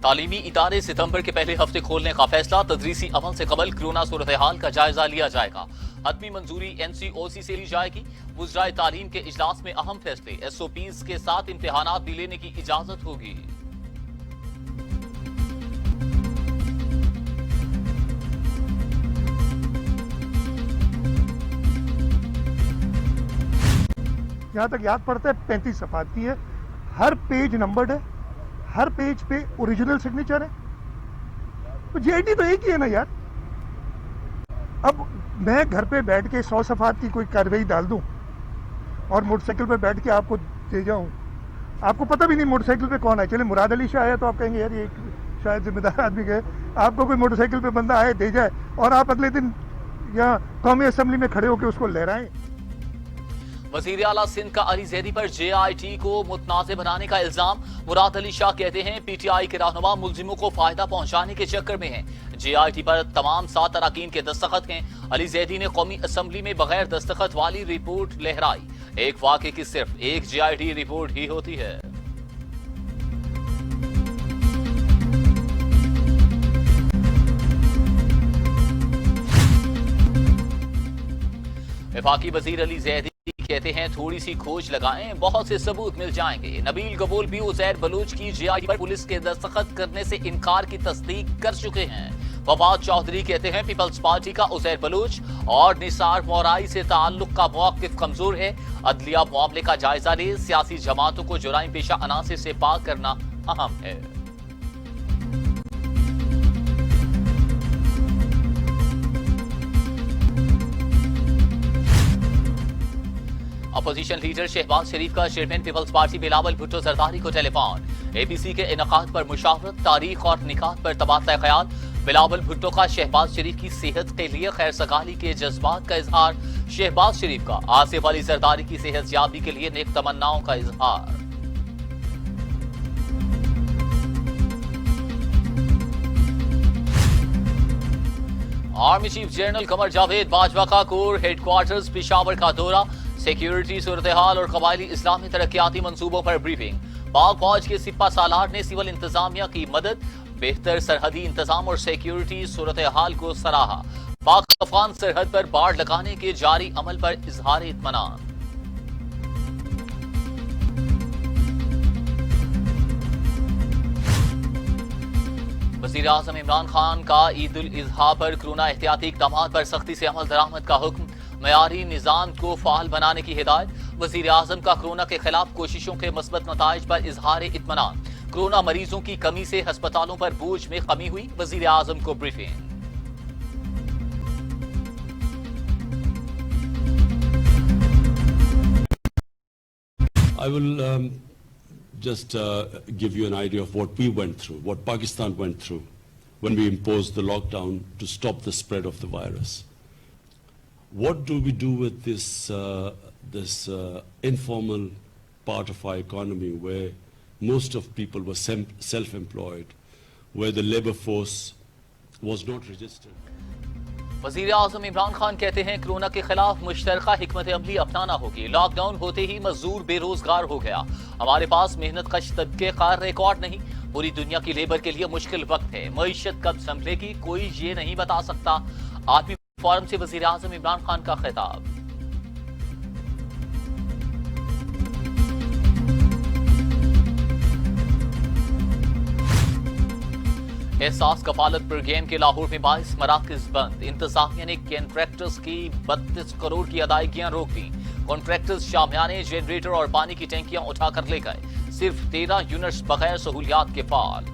तालीमी इदारे सितंबर के पहले हफ्ते खोलने का फैसला। तदरीसी अमल से कबल कोरोना सूरत हाल का जायजा लिया जाएगा। हतमी मंजूरी NCOC से ली जाएगी। वुज़राए तालीम के इजलास में अहम फैसले। SOPs के साथ इम्तिहानात भी लेने की इजाजत होगी। यहाँ तक याद पड़ता है 35 सफ़ात की है, हर पेज नंबर्ड है, हर पेज पे ओरिजिनल सिग्नेचर है। तो GIT तो एक ही है ना यार। अब मैं घर पे बैठ के 100 सफ़ात की कोई कार्रवाई डाल दूं और मोटरसाइकिल पे बैठ के आपको दे जाऊं, आपको पता भी नहीं मोटरसाइकिल पे कौन है। चले मुराद अली शाह आया तो आप कहेंगे यार ये शायद जिम्मेदार आदमी गए। आपको कोई मोटरसाइकिल पे बंदा आए दे जाए और आप अगले दिन यहाँ कौमी असम्बली में खड़े होकर उसको लहराएं। वज़ीर आला सिंध का अली ज़ैदी पर JIT को मुतनाज़ बनाने का इल्जाम। मुराद अली शाह कहते हैं PTI के रहनुमा मुल्जिमों को फायदा पहुंचाने के चक्कर में हैं। JIT पर तमाम 7 अरकान के दस्तखत हैं। अली ज़ैदी ने कौमी असम्बली में बगैर दस्तखत वाली रिपोर्ट लहराई। एक वाक़े की सिर्फ एक JIT रिपोर्ट ही होती है। वफाकी वज़ीर अली ज़ैदी कहते हैं थोड़ी सी खोज लगाएं, बहुत से सबूत मिल जाएंगे। नबील कबूल भी उज़ैर बलूच की JIT पर पुलिस के दस्तखत करने से इनकार की तस्दीक कर चुके हैं। फवाद चौधरी कहते हैं पीपल्स पार्टी का उज़ैर बलूच और निसार मोराई से ताल्लुक का मौक़िफ़ कमजोर है। अदलिया मामले का जायजा ले, सियासी जमातों को जुराइम पेशा अनासिर से पाक करना अहम है। अपोजिशन लीडर शहबाज शरीफ का chairman Peoples Party Bilawal Bhutto Zardari को टेलीफोन। APC के इनकाद पर मुशावरत, तारीख और निकात पर तबादला ख्याल। बिलावल भुट्टो का शहबाज शरीफ की सेहत के लिए खैर सगाली के जज्बात का इजहार। शहबाज शरीफ का आसिफ अली जरदारी की सेहत याबी के लिए नेक तमन्नाओं का इजहार। Army chief general Qamar Javed Bajwa का कोर हेडक्वार्टर्स पेशावर का दौरा। सिक्योरिटी सूरत हाल और कबायली इस्लामी तरक्याती मंसूबों पर ब्रीफिंग। पाक फौज के सिपा सालार ने सिविल इंतजामिया की मदद, बेहतर सरहदी इंतजाम और सिक्योरिटी सूरत हाल को सराहा। पाक अफगान सरहद पर बाड़ लगाने के जारी अमल पर इजहार इत्मीनान। वज़ीर आज़म इमरान खान का ईद उल अज़हा पर कोरोना एहतियाती इक़दामात पर सख्ती से अमल दरामद का हुक्म। मयारी निज़ाम को फ़ाल बनाने की हिदायत। वज़ीर आज़म का कोरोना के खिलाफ कोशिशों के मस्बत नताइज पर इजहार इत्मीनान। कोरोना मरीजों की कमी से अस्पतालों पर बोझ में कमी हुई। वज़ीर आज़म को briefing. I will just give you an idea of what we went through, what Pakistan went through when we imposed the lockdown to stop the spread of the virus. What do we do with this informal part of our economy where most of people were self-employed, where the labor force was not registered? वज़ीर आज़म इमरान खान कहते हैं corona के खिलाफ मुश्तरका हिकमत अमली अपनाना होगी। Lockdown होते ही मजदूर बेरोजगार हो गया। हमारे पास मेहनत कश तबके का रिकॉर्ड नहीं। पूरी दुनिया की लेबर के लिए मुश्किल वक्त है। मईशत कब संभलेगी कोई ये नहीं बता सकता। आर्मी फोरम से वज़ीर आज़म इमरान खान का खिताब। एहसास कफालत प्रोग्राम के लाहौर में 22 मराकज बंद। इंतजामिया ने कॉन्ट्रैक्टर्स की 32 करोड़ की अदायगियां रोक दी। कॉन्ट्रैक्टर्स शामियाने जनरेटर और पानी की टैंकियां उठाकर ले गए। सिर्फ 13 यूनिट्स बगैर सहूलियात के फाल।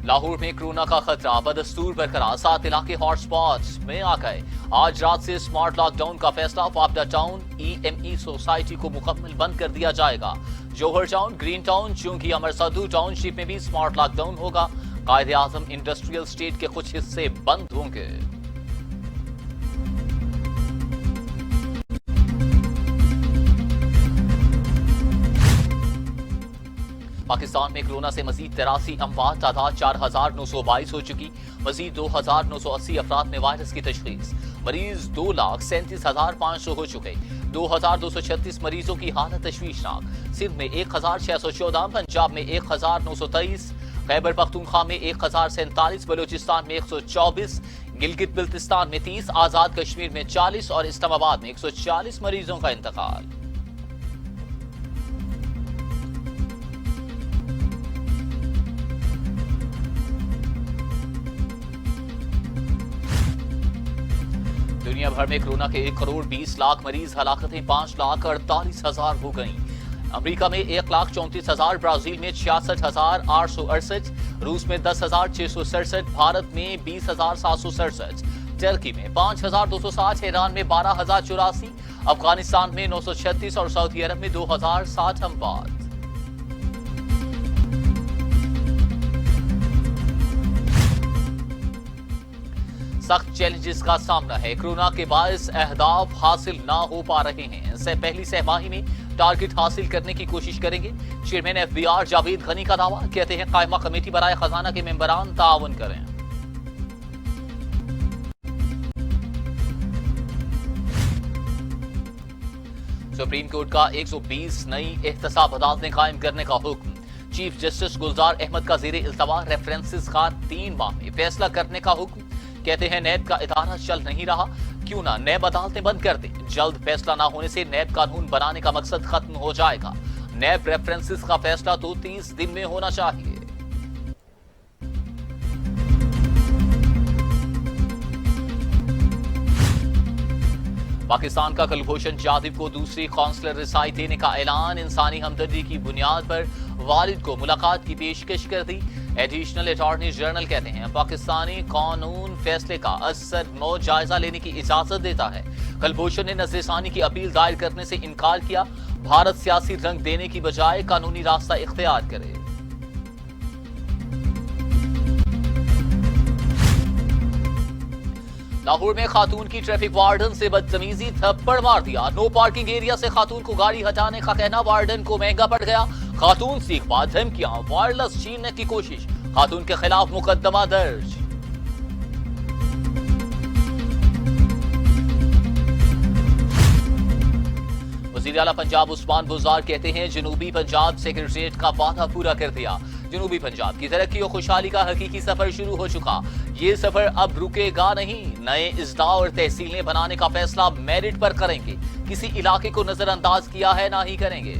लाहौर में कोरोना का खतरा बदस्तूर बरकरार। 7 इलाके हॉटस्पॉट्स में आ गए। आज रात से स्मार्ट लॉकडाउन का फैसला। फाफडा टाउन EME सोसाइटी को मुकम्मल बंद कर दिया जाएगा। जौहर टाउन, ग्रीन टाउन, चूंकि अमरसदू टाउनशिप में भी स्मार्ट लॉकडाउन होगा। कायदे आजम इंडस्ट्रियल स्टेट के कुछ हिस्से बंद होंगे। पाकिस्तान में कोरोना से मजीद 83 अमवात, तादाद 4,922 हो चुकी। मजीद 2,980 अफराद में वायरस की तशखीस। मरीज 2,37,500 हो चुके। 2,236 मरीजों की हालत तशवीशनाक। सिंध में 1,614, पंजाब में 1,923, खैबर पख्तूनख्वा में 1,047, बलूचिस्तान में 124, गिलगित बिल्तिस्तान में 30, आजाद कश्मीर में 40 और इस्लामाबाद में 140 मरीजों का इंतकाल। दुनिया भर में कोरोना के 1 करोड़ 20 लाख मरीज, हलाकतें 5,48,000 हो गईं। अमेरिका में 1,34,000, ब्राजील में 66,868, रूस में 10,667, भारत में 20,767, टर्की में 5,260, ईरान में 12,084, अफगानिस्तान में 936 और सऊदी अरब में 2,060 अमवात। सख्त चैलेंजेस का सामना है। कोरोना के बायस अहदाफ हासिल ना हो पा रहे हैं। इससे पहली सहमाही में टारगेट हासिल करने की कोशिश करेंगे। चेयरमैन एफबीआर जावेद गनी का दावा, कहते हैं कायमा कमेटी बनाए खजाना के मेंबरान ताउन करें। सुप्रीम कोर्ट का 120 नई एहतसाब अदालतें कायम करने का हुक्म। चीफ जस्टिस गुलजार अहमद का ज़ेरे इल्तवा रेफरेंसेस का 3 माह में फैसला करने का हुक्म। कहते हैं नैब का इदारा चल नहीं रहा, क्यों ना नैब अदालतें बंद कर दे। जल्द फैसला ना होने से नैब कानून बनाने का मकसद खत्म हो जाएगा। नैब रेफरेंसेस का फैसला तो 30 दिन में होना चाहिए। पाकिस्तान का कुलभूषण जाधव को दूसरी कौंसलर रिसाई देने का ऐलान। इंसानी हमदर्दी की बुनियाद पर वालिद को मुलाकात की पेशकश कर दी। एडिशनल अटॉर्नी जनरल कहते हैं पाकिस्तानी कानून फैसले का असर नो जायजा लेने की इजाजत देता है। कुलभूषण ने नजरसानी की अपील दायर करने से इनकार किया। भारत सियासी रंग देने की बजाय कानूनी रास्ता इख्तियार करे। लाहौर में खातून की ट्रैफिक वार्डन से बदतमीजी, थप्पड़ मार दिया। नो पार्किंग एरिया से खातून को गाड़ी हटाने का कहना वार्डन को महंगा पड़ गया। खातून से बाद धमकियां, वायरलेस छीनने की कोशिश। खातून के खिलाफ मुकदमा दर्ज। वज़ीर आला पंजाब उस्मान बुज़दार कहते हैं जनूबी पंजाब सेक्रेटेरिएट का वादा पूरा कर दिया। जनूबी पंजाब की तरक्की और खुशहाली का हकीकी सफर शुरू हो चुका। ये सफर अब रुकेगा नहीं। नए इजला और तहसीलें बनाने का फैसला मेरिट पर करेंगे। किसी इलाके को नजरअंदाज किया है ना ही करेंगे।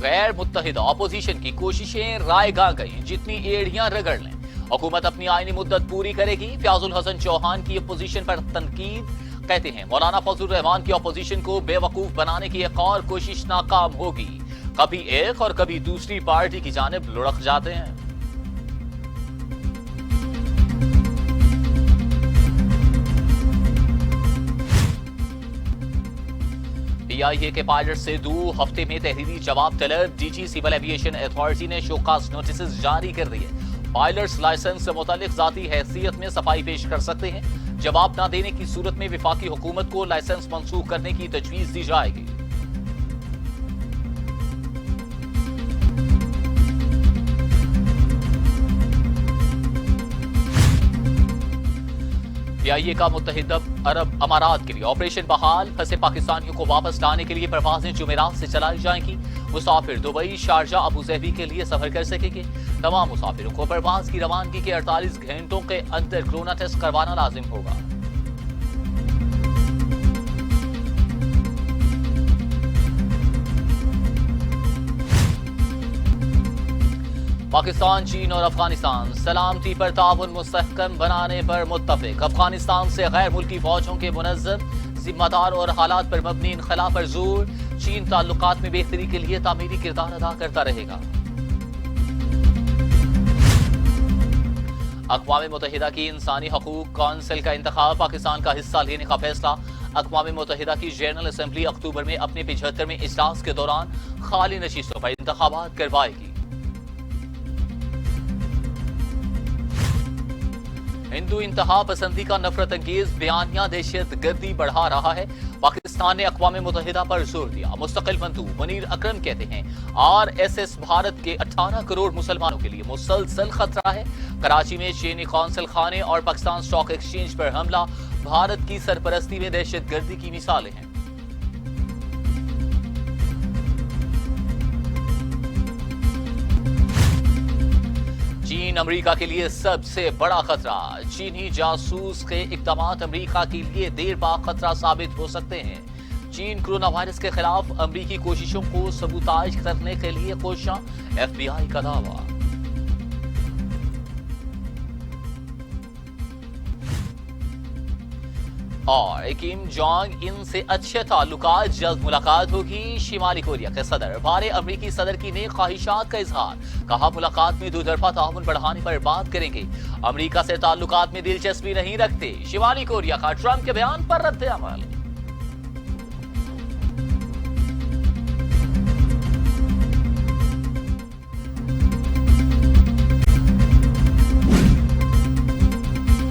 गैर मुत्तहिदा अपोजिशन की कोशिशें रायगा गई। जितनी एड़ियां रगड़ लें, हुकूमत अपनी आईनी मुद्दत पूरी करेगी। फयाजुल हसन चौहान की अपोजिशन पर तनकीद। कहते हैं मौलाना फजलुर रहमान की अपोजिशन को बेवकूफ बनाने की एक और कोशिश नाकाम होगी। कभी एक और कभी दूसरी पार्टी की जानिब लुढ़क जाते हैं। पीआईए के पायलट से 2 हफ्ते में तहरीरी जवाब तलब। डीजी सिविल एविएशन अथॉरिटी ने शोकास नोटिस जारी कर दिए। पायलट्स लाइसेंस से मुतालिक जाती हैसियत में सफाई पेश कर सकते हैं। जवाब न देने की सूरत में विफाकी हुकूमत को लाइसेंस मंसूख करने की तजवीज दी जाएगी। पीआईए का मुत्तहिदा अरब अमारात के लिए ऑपरेशन बहाल। फंसे पाकिस्तानियों को वापस लाने के लिए परवाजें जुमेरात से चलाई जाएंगी। मुसाफिर दुबई, शारजाह, अबूजहबी के लिए सफर कर सकेंगे। तमाम मुसाफिरों को परवाज की रवानगी के 48 घंटों के अंदर कोरोना टेस्ट करवाना लाजिम होगा। पाकिस्तान, चीन और अफगानिस्तान सलामती पर ताउन मुस्तहकम बनाने पर मुत्तफिक। अफगानिस्तान से गैर मुल्की फौजों के मुनज़्ज़म, जिम्मेदार और हालात पर मबनी इनखला पर जोर। चीन ताल्लुकात में बेहतरी के लिए तामीरी किरदार अदा करता रहेगा। अक़वाम मुत्तहिदा की इंसानी हकूक कौंसिल का इंतखाब, पाकिस्तान का हिस्सा लेने का फैसला। अक़वाम मुत्तहिदा की जनरल असम्बली अक्टूबर में अपने 75वें इजलास के दौरान खाली नशीस्तों पर इंतखाबात करवाएगी। हिंदू इंतहा पसंदी का नफरत अंगेज बयानिया दहशत गर्दी बढ़ा रहा है। पाकिस्तान ने अक़वाम मुत्तहिदा पर जोर दिया। मुस्तकिल मंदूब मुनीर अकरम कहते हैं RSS भारत के 18 करोड़ मुसलमानों के लिए मुसलसल खतरा है। कराची में चीनी कौंसल खाने और पाकिस्तान स्टॉक एक्सचेंज पर हमला भारत की सरपरस्ती में दहशत गर्दी की मिसालें हैं। चीन अमेरिका के लिए सबसे बड़ा खतरा। चीनी जासूस के इक़दाम अमेरिका के लिए देर बाद खतरा साबित हो सकते हैं। चीन कोरोना वायरस के खिलाफ अमेरिकी कोशिशों को सबूताज करने के लिए कोशिशां, FBI का दावा। और किम जोंग इन से अच्छे ताल्लुकात, जल्द मुलाकात होगी। शिमाली कोरिया के सदर भारे अमेरिकी सदर की नेक ख्वाहिशात का इजहार। कहा मुलाकात में दुतरफा ताउन बढ़ाने पर बात करेंगे। अमेरिका से ताल्लुकात में दिलचस्पी नहीं रखते। शिमाली कोरिया का ट्रंप के बयान पर रद्द अमल।